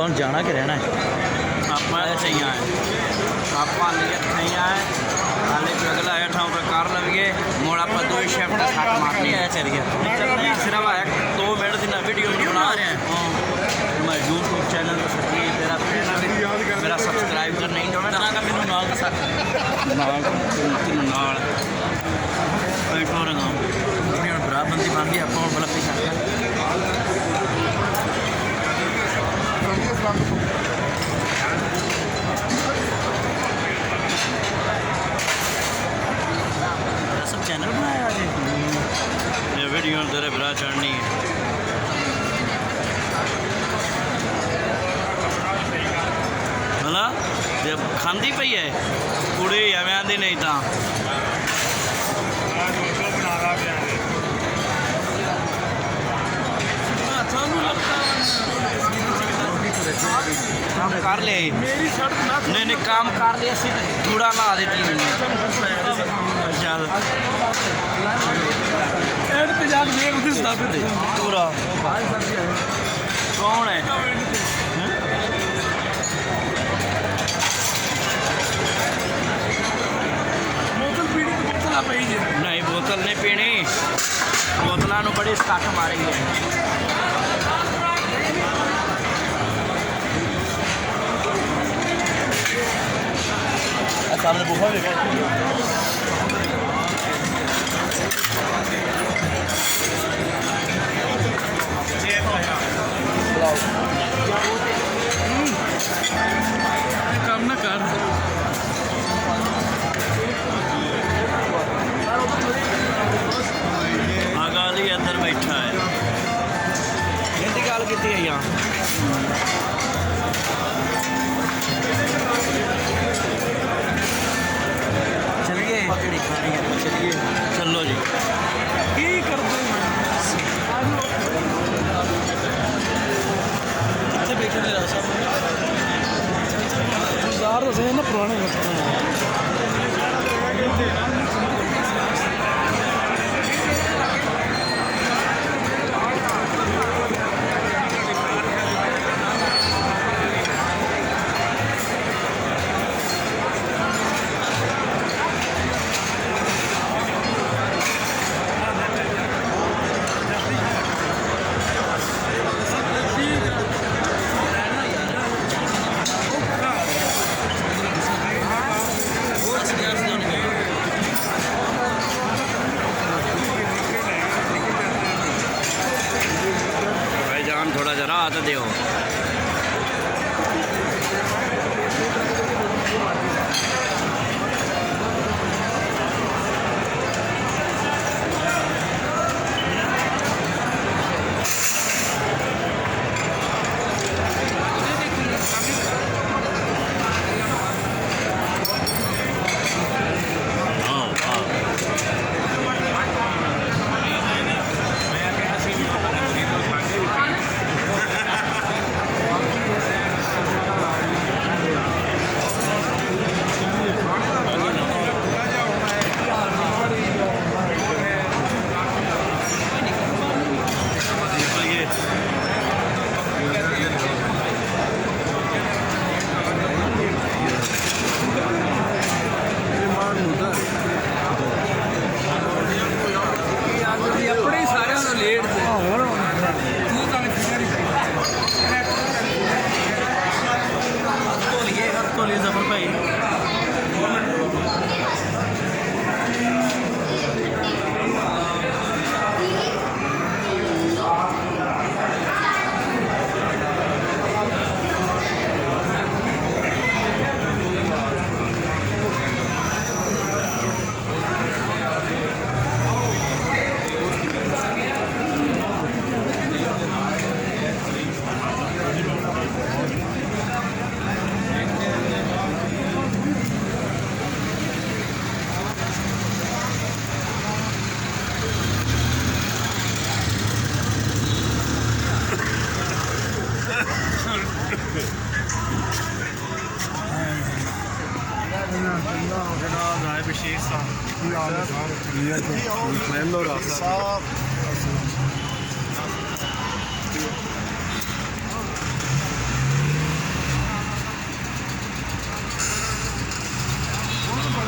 ਆਪਾਂ ਨੂੰ ਜਾਣਾ ਕਿ ਰਹਿਣਾ ਹੈ? ਆਪਾਂ ऐसे ही आए आप नहीं आए हाले जो अगला है ठाव पर कार लगे मोड़ आप दो शेफ्ट का साथ मारनी है चलिए सिर्फ आया 2 मिनट दिन वीडियो नहीं बना रहे हैं मैं यूट्यूब चैनल पर मेरा सब्सक्राइब कर नहीं जो तरह का मैंने नाल बैठो रहा बराबंदी बन गई आप बल्ब पे सब चैनल बनाया आज ये वीडियो तेरे बरा चढ़नी है है जब खाती पई है कुड़ी एवं आती नहीं तो काम कर ले नहीं काम कर लिया थोड़ा ला देती मैंने चल पूरा कौन है नहीं बोतल नहीं पीनी बोतलों बड़ी सट मारी है सामने बुखा देखा काम ना कर आगाली अंदर बैठा है हिंदी गल की है यहाँ चलिए चलो जी की करते बैठे यार दसे ना पुराने थोड़ा जरा आता दे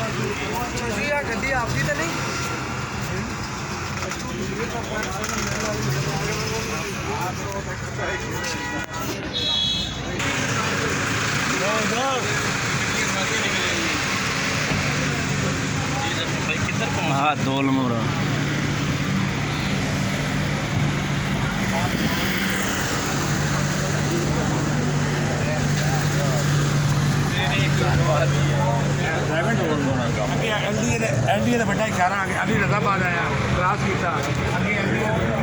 ਤੁਸੀਂ ਆ ਗੱਡੀ ਆਪਦੀ ਤਾਂ ਨਹੀਂ हाँ 2 नंबर ਐਨਡੀਏ ਦਾ ਵੱਡਾ ਇਸ਼ਾਰਾ ਆ ਗਿਆ ਅਲੀ ਰਜ਼ਾਬਾਦ ਆਇਆ ਕਲਾਸ ਕੀਤਾ ਅੱਗੇ